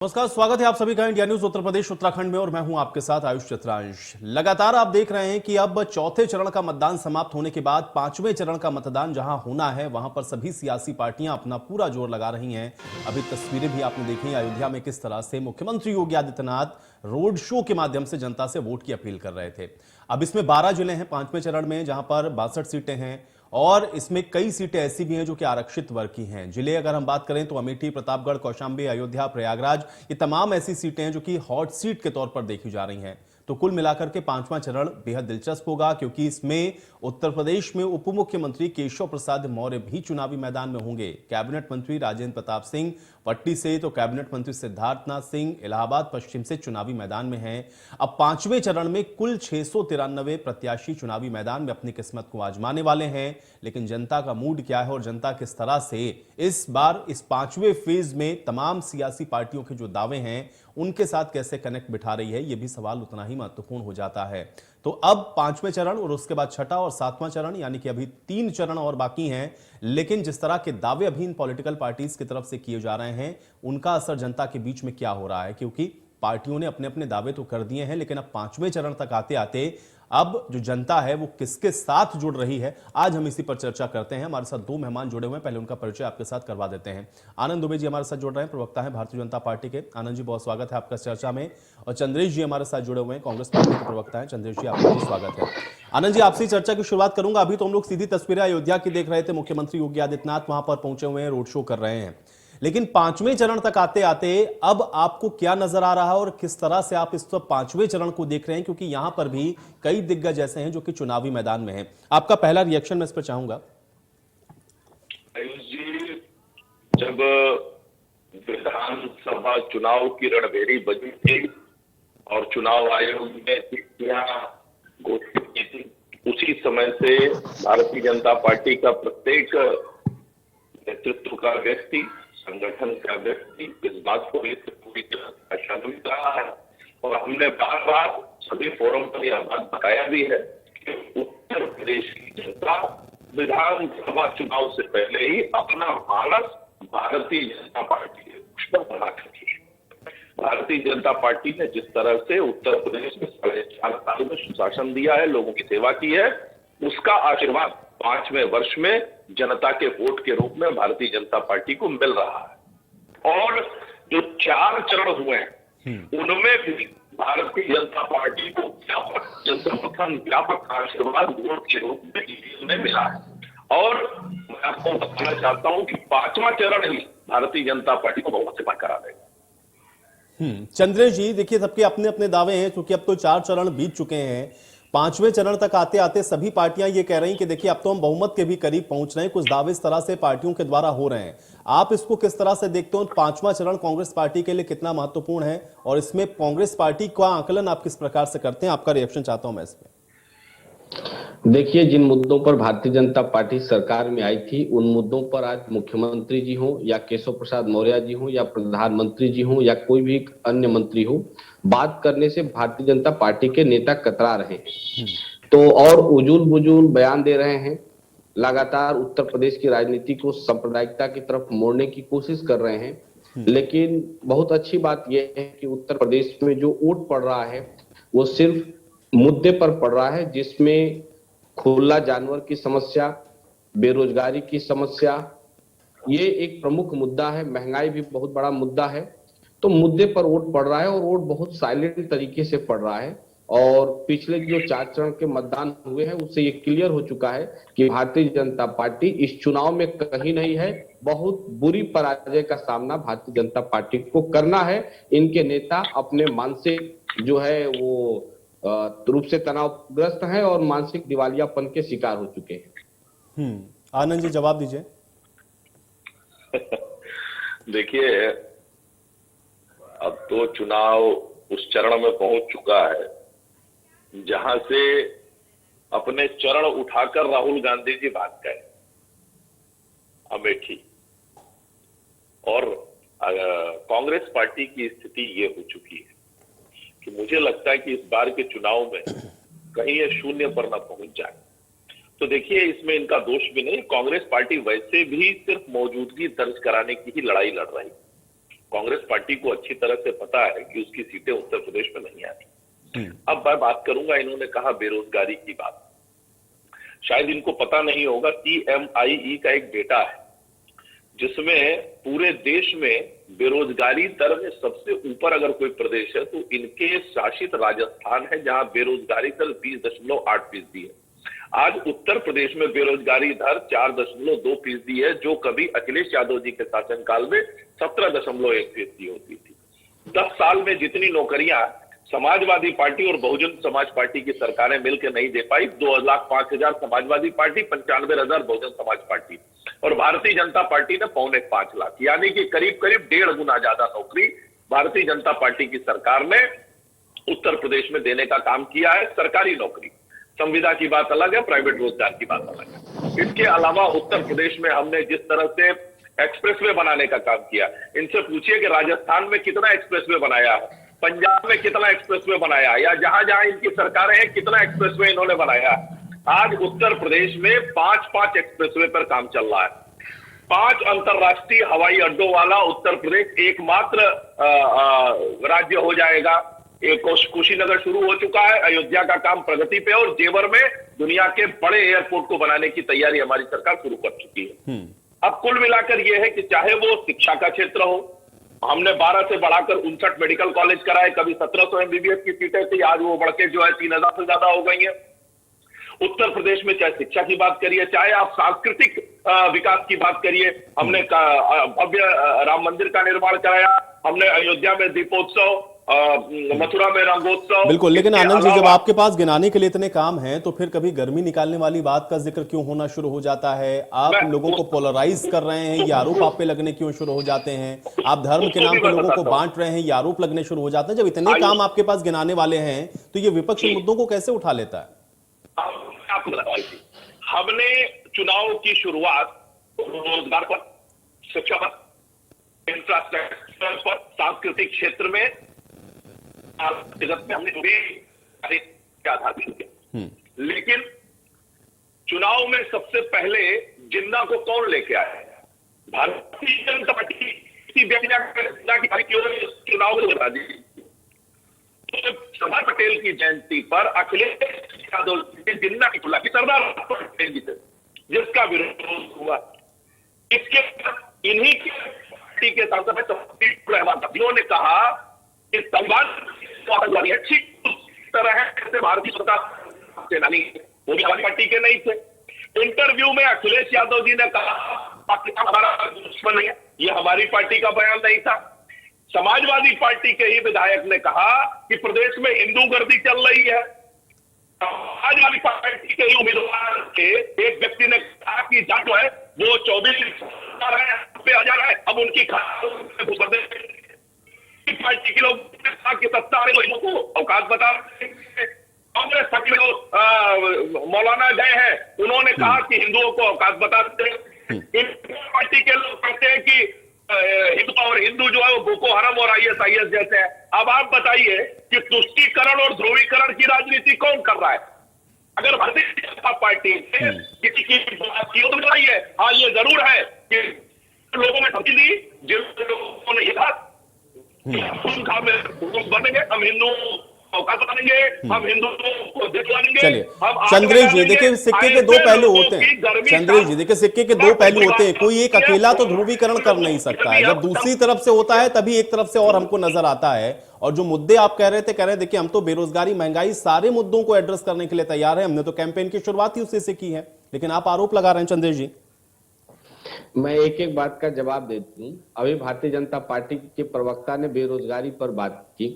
नमस्कार, स्वागत है आप सभी का इंडिया न्यूज उत्तर प्रदेश उत्तराखंड में और मैं हूं आपके साथ आयुष चित्रांश। लगातार आप देख रहे हैं कि अब चौथे चरण का मतदान समाप्त होने के बाद पांचवें चरण का मतदान जहां होना है वहां पर सभी सियासी पार्टियां अपना पूरा जोर लगा रही हैं। अभी तस्वीरें भी आपने देखी अयोध्या में किस तरह से मुख्यमंत्री योगी आदित्यनाथ रोड शो के माध्यम से जनता से वोट की अपील कर रहे थे। अब इसमें 12 जिले हैं पांचवें चरण में, जहां पर 62 सीटें हैं और इसमें कई सीटें ऐसी भी हैं जो कि आरक्षित वर्ग की हैं। जिले अगर हम बात करें तो अमेठी, प्रतापगढ़, कौशाम्बी, अयोध्या, प्रयागराज, ये तमाम ऐसी सीटें हैं जो कि हॉट सीट के तौर पर देखी जा रही हैं। तो कुल मिलाकर के पांचवां चरण बेहद दिलचस्प होगा, क्योंकि इसमें उत्तर प्रदेश में उप मुख्यमंत्री केशव प्रसाद मौर्य भी चुनावी मैदान में होंगे। कैबिनेट मंत्री राजेंद्र प्रताप सिंह पट्टी से, तो कैबिनेट मंत्री सिद्धार्थनाथ सिंह इलाहाबाद पश्चिम से चुनावी मैदान में हैं। अब पांचवें चरण में कुल 693 प्रत्याशी चुनावी मैदान में अपनी किस्मत को आजमाने वाले हैं। लेकिन जनता का मूड क्या है और जनता किस तरह से इस बार इस पांचवें फेज में तमाम सियासी पार्टियों के जो दावे हैं उनके साथ कैसे कनेक्ट बिठा रही है, यह भी सवाल उतना ही महत्वपूर्ण हो जाता है। तो अब पांचवें चरण और उसके बाद छठा और सातवां चरण, यानी कि अभी 3 चरण और बाकी हैं। लेकिन जिस तरह के दावे अभी इन पॉलिटिकल पार्टीज की तरफ से किए जा रहे हैं, उनका असर जनता के बीच में क्या हो रहा है, क्योंकि पार्टियों ने अपने अपने दावे तो कर दिए हैं, लेकिन अब पांचवें चरण तक आते आते अब जो जनता है वो किसके साथ जुड़ रही है, आज हम इसी पर चर्चा करते हैं। हमारे साथ 2 मेहमान जुड़े हुए हैं, पहले उनका परिचय आपके साथ करवा देते हैं। आनंद दुबे जी हमारे साथ जुड़ रहे हैं, प्रवक्ता हैं भारतीय जनता पार्टी के। आनंद जी, बहुत स्वागत है आपका चर्चा में। और चंद्रेश जी हमारे साथ जुड़े हुए हैं, कांग्रेस पार्टी के प्रवक्ता हैं। चंद्रेश जी, आपका भी स्वागत है। आनंद जी, आपसे चर्चा की शुरुआत करूंगा। अभी तो हम लोग सीधी तस्वीरें अयोध्या की देख रहे थे, मुख्यमंत्री योगी आदित्यनाथ वहां पर पहुंचे हुए हैं, रोड शो कर रहे हैं। लेकिन पांचवें चरण तक आते आते अब आपको क्या नजर आ रहा है और किस तरह से आप इस पांचवें चरण को देख रहे हैं, क्योंकि यहां पर भी कई दिग्गज ऐसे हैं जो कि चुनावी मैदान में हैं। आपका पहला रिएक्शन मैं इस पर चाहूंगा। आयुष जी, जब विधानसभा चुनाव की रणभेरी बजी थी और चुनाव आयोग ने तिथियां घोषित की थी, उसी समय से भारतीय जनता पार्टी का प्रत्येक नेतृत्व का व्यक्ति, संगठन का व्यक्ति इस बात को लेकर पूरी तरह आशान्वित रहा है। और हमने बार बार सभी फोरम पर यह बात बताया भी है कि उत्तर प्रदेश की जनता विधानसभा चुनाव से पहले ही अपना मानस भारतीय जनता पार्टी के पक्ष पर बना चुकी है। भारतीय जनता पार्टी ने जिस तरह से उत्तर प्रदेश में 4.5 साल में सुशासन दिया है, लोगों की सेवा की है, उसका आशीर्वाद 5वें वर्ष में जनता के वोट के रूप में भारतीय जनता पार्टी को मिल रहा है। और जो 4 चरण हुए हैं उनमें भी भारतीय जनता पार्टी को व्यापक जनसमर्थन, व्यापक आशीर्वाद वोट के रूप में मिला है। और मैं आपको बताना चाहता हूं कि 5वां चरण ही भारतीय जनता पार्टी को बहुमत से पार करा देगा। चंद्रेश जी, देखिए सबके अपने अपने दावे हैं, क्योंकि अब तो 4 चरण बीत चुके हैं। पांचवें चरण तक आते आते सभी पार्टियां ये कह रही हैं कि देखिए अब तो हम बहुमत के भी करीब पहुंच रहे हैं, कुछ दावे इस तरह से पार्टियों के द्वारा हो रहे हैं। आप इसको किस तरह से देखते हो? पांचवां चरण कांग्रेस पार्टी के लिए कितना महत्वपूर्ण है और इसमें कांग्रेस पार्टी का आकलन आप किस प्रकार से करते हैं? आपका रिएक्शन चाहता हूं मैं इसमें। देखिए, जिन मुद्दों पर भारतीय जनता पार्टी सरकार में आई थी, उन मुद्दों पर आज मुख्यमंत्री जी हो या केशव प्रसाद मौर्य जी हो या प्रधानमंत्री जी हो या कोई भी अन्य मंत्री हो, बात करने से भारतीय जनता पार्टी के नेता कतरा रहे हैं। तो और उजूल बुजूल बयान दे रहे हैं, लगातार उत्तर प्रदेश की राजनीति को सांप्रदायिकता की तरफ मोड़ने की कोशिश कर रहे हैं। लेकिन बहुत अच्छी बात यह है कि उत्तर प्रदेश में जो वोट पड़ रहा है वो सिर्फ मुद्दे पर पड़ रहा है, जिसमें खुला जानवर की समस्या, बेरोजगारी की समस्या, ये एक प्रमुख मुद्दा है। महंगाई भी बहुत बड़ा मुद्दा है। तो मुद्दे पर वोट पड़ रहा है और वोट बहुत साइलेंट तरीके से पड़ रहा है। और पिछले जो 4 चरण के मतदान हुए हैं उससे ये क्लियर हो चुका है कि भारतीय जनता पार्टी इस चुनाव में कहीं नहीं है। बहुत बुरी पराजय का सामना भारतीय जनता पार्टी को करना है। इनके नेता अपने मानसिक जो है वो रूप से तनावग्रस्त हैं और मानसिक दिवालियापन के शिकार हो चुके हैं। आनंद जी, जवाब दीजिए। देखिए, अब तो चुनाव उस चरण में पहुंच चुका है जहां से अपने चरण उठाकर राहुल गांधी जी भाग गए अमेठी। और कांग्रेस पार्टी की स्थिति ये हो चुकी है कि मुझे लगता है कि इस बार के चुनाव में कहीं ये शून्य पर न पहुंच जाए। तो देखिए, इसमें इनका दोष भी नहीं। कांग्रेस पार्टी वैसे भी सिर्फ मौजूदगी दर्ज कराने की ही लड़ाई लड़ रही। कांग्रेस पार्टी को अच्छी तरह से पता है कि उसकी सीटें उत्तर प्रदेश में नहीं आती। अब मैं बात करूंगा, इन्होंने कहा बेरोजगारी की बात, शायद इनको पता नहीं होगा CMIE का एक डेटा है जिसमें पूरे देश में बेरोजगारी दर में सबसे ऊपर अगर कोई प्रदेश है तो इनके शासित राजस्थान है, जहां बेरोजगारी दर 20.8% है। आज उत्तर प्रदेश में बेरोजगारी दर 4.2% है, जो कभी अखिलेश यादव जी के शासनकाल में 17.1% होती थी। 10 साल में जितनी नौकरियां समाजवादी पार्टी और बहुजन समाज पार्टी की सरकारें मिलकर नहीं दे पाई, 2,05,000 समाजवादी पार्टी, 95,000 बहुजन समाज पार्टी, और भारतीय जनता पार्टी ने 4.25 लाख, यानी कि करीब करीब 1.5 गुना ज्यादा नौकरी भारतीय जनता पार्टी की सरकार ने उत्तर प्रदेश में देने का काम किया है। सरकारी नौकरी, संविदा की बात अलग है, प्राइवेट रोजगार की बात अलग है। इसके अलावा उत्तर प्रदेश में हमने जिस तरह से एक्सप्रेसवे बनाने का काम किया, इनसे पूछिए कि राजस्थान में कितना एक्सप्रेसवे बनाया है, पंजाब में कितना एक्सप्रेसवे बनाया, या जहां जहां इनकी सरकारें हैं कितना एक्सप्रेसवे इन्होंने बनाया। आज उत्तर प्रदेश में 5 एक्सप्रेसवे पर काम चल रहा है। 5 अंतरराष्ट्रीय हवाई अड्डों वाला उत्तर प्रदेश एकमात्र राज्य हो जाएगा। एक कुशीनगर शुरू हो चुका है, अयोध्या का काम प्रगति पे, और जेवर में दुनिया के बड़े एयरपोर्ट को बनाने की तैयारी हमारी सरकार शुरू कर चुकी है। अब कुल मिलाकर यह है कि चाहे वो शिक्षा का क्षेत्र हो, हमने 12 से बढ़ाकर 59 मेडिकल कॉलेज कराए, कभी 1700 MBBS की सीटें थी, आज वो बढ़ के जो है 3000 से ज्यादा हो गई है। उत्तर प्रदेश में चाहे शिक्षा की बात करिए, चाहे आप सांस्कृतिक विकास की बात करिए, हमने भव्य राम मंदिर का निर्माण कराया, हमने अयोध्या में दीपोत्सव, मथुरा में रंगोत्सव। बिल्कुल, लेकिन आनंद जी, जब आपके पास गिनाने के लिए इतने काम हैं तो फिर कभी गर्मी निकालने वाली बात का जिक्र क्यों होना शुरू हो जाता है? आप लोगों को पोलराइज कर रहे हैं, ये आरोप आप पे लगने क्यों शुरू हो जाते हैं? आप धर्म के नाम पे लोगों को बांट रहे हैं, ये आरोप लगने शुरू हो जाते हैं। जब इतने काम आपके पास गिनाने वाले हैं तो ये विपक्ष मुद्दों को कैसे उठा लेता है? आपको हमने चुनाव की शुरुआत रोजगार पर, शिक्षा पर, इंफ्रास्ट्रक्चर पर, सांस्कृतिक क्षेत्र में, हमने जो भी आधार पे किया, लेकिन चुनाव में सबसे पहले जिन्ना को कौन लेके आया? भारतीय जनता पार्टी की चुनाव में बता दी। तो सरदार पटेल की जयंती पर अखिलेश यादव ने जिन्ना की तुलना की सरदार पटेल जी से, जिसका विरोध हुआ। इसके इन्हीं की पार्टी के सांसद जिन्होंने कहा कि संविधान अच्छी तरह है, जैसे भारतीय सरकार सेनानी, वो भी हमारी पार्टी के नहीं थे। इंटरव्यू में अखिलेश यादव जी ने कहा पाकिस्तान हमारा दुश्मन नहीं है, ये हमारी पार्टी का बयान नहीं था। समाजवादी पार्टी के ही विधायक ने कहा कि प्रदेश में हिंदू गर्दी चल रही है। समाजवादी पार्टी के ही उम्मीदवार के एक व्यक्ति ने कहा कि जांच जो है वो 24,000 है, अब उनकी पार्टी के लोग की सत्ता आने को औकात बता। कांग्रेस पार्टी में मौलाना गए हैं, उन्होंने कहा कि हिंदुओं को औकात बताते हैं। पार्टी के लोग कहते हैं कि हिंदू जो है वो बोको हराम और ISIS जैसे है। अब आप बताइए कि तुष्टीकरण और ध्रुवीकरण की राजनीति कौन कर रहा है? अगर भारतीय जनता पार्टी ने किसी की बात की तो बताइए। हाँ, ये जरूर है कि लोगों ने धमकी दी, जिन लोगों ने ये कहा बनेंगे, हम हिंदू औकात बताएंगे, हम हिंदुओं को दिखलाएंगे। चलिए चंद्रेश जी, देखिए सिक्के के दो पहलू होते हैं। चंद्रेश जी, देखिए सिक्के के दो पहलू होते हैं, कोई एक अकेला तो ध्रुवीकरण कर नहीं सकता है। जब दूसरी तरफ से होता है तभी एक तरफ से और हमको नजर आता है। और जो मुद्दे आप कह रहे थे, देखिए हम तो बेरोजगारी, महंगाई, सारे मुद्दों को एड्रेस करने के लिए तैयार है। हमने तो कैंपेन की शुरुआत ही उसी से की है, लेकिन आप आरोप लगा रहे हैं। चंद्रेश जी, मैं एक एक बात का जवाब देती हूँ। अभी भारतीय जनता पार्टी के प्रवक्ता ने बेरोजगारी पर बात की।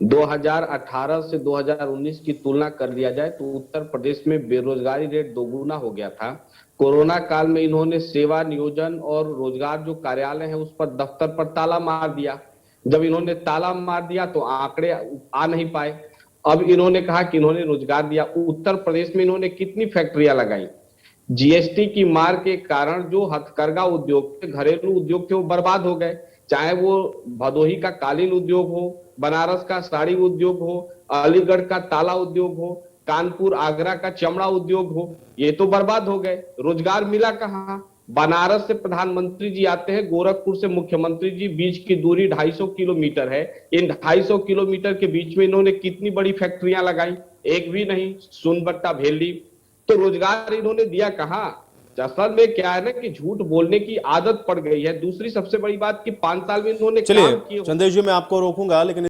2018 से 2019 की तुलना कर लिया जाए तो उत्तर प्रदेश में बेरोजगारी रेट दोगुना हो गया था। कोरोना काल में इन्होंने सेवा नियोजन और रोजगार जो कार्यालय है उस पर, दफ्तर पर ताला मार दिया। जब इन्होंने ताला मार दिया तो आंकड़े आ नहीं पाए। अब इन्होंने कहा कि इन्होंने रोजगार दिया। उत्तर प्रदेश में इन्होंने कितनी फैक्ट्रियां लगाई? GST की मार के कारण जो हथकरघा उद्योग थे, घरेलू उद्योग थे, वो बर्बाद हो गए। चाहे वो भदोही का कालीन उद्योग हो, बनारस का साड़ी उद्योग हो, अलीगढ़ का ताला उद्योग हो, कानपुर आगरा का चमड़ा उद्योग हो, ये तो बर्बाद हो गए। रोजगार मिला कहाँ? बनारस से प्रधानमंत्री जी आते हैं, गोरखपुर से मुख्यमंत्री जी, बीच की दूरी 250 किलोमीटर है। इन 250 किलोमीटर के बीच में इन्होंने कितनी बड़ी फैक्ट्रियां लगाई? एक भी नहीं। सुनबट्टा भेल्डी, तो रोजगार इन्होंने दिया कहां? असल में क्या है ना कि झूठ बोलने की आदत पड़ गई है। दूसरी सबसे बड़ी बात कि 5 साल में इन्होंने काम चलिए किए। चंदेश जी, मैं आपको रोकूंगा, लेकिन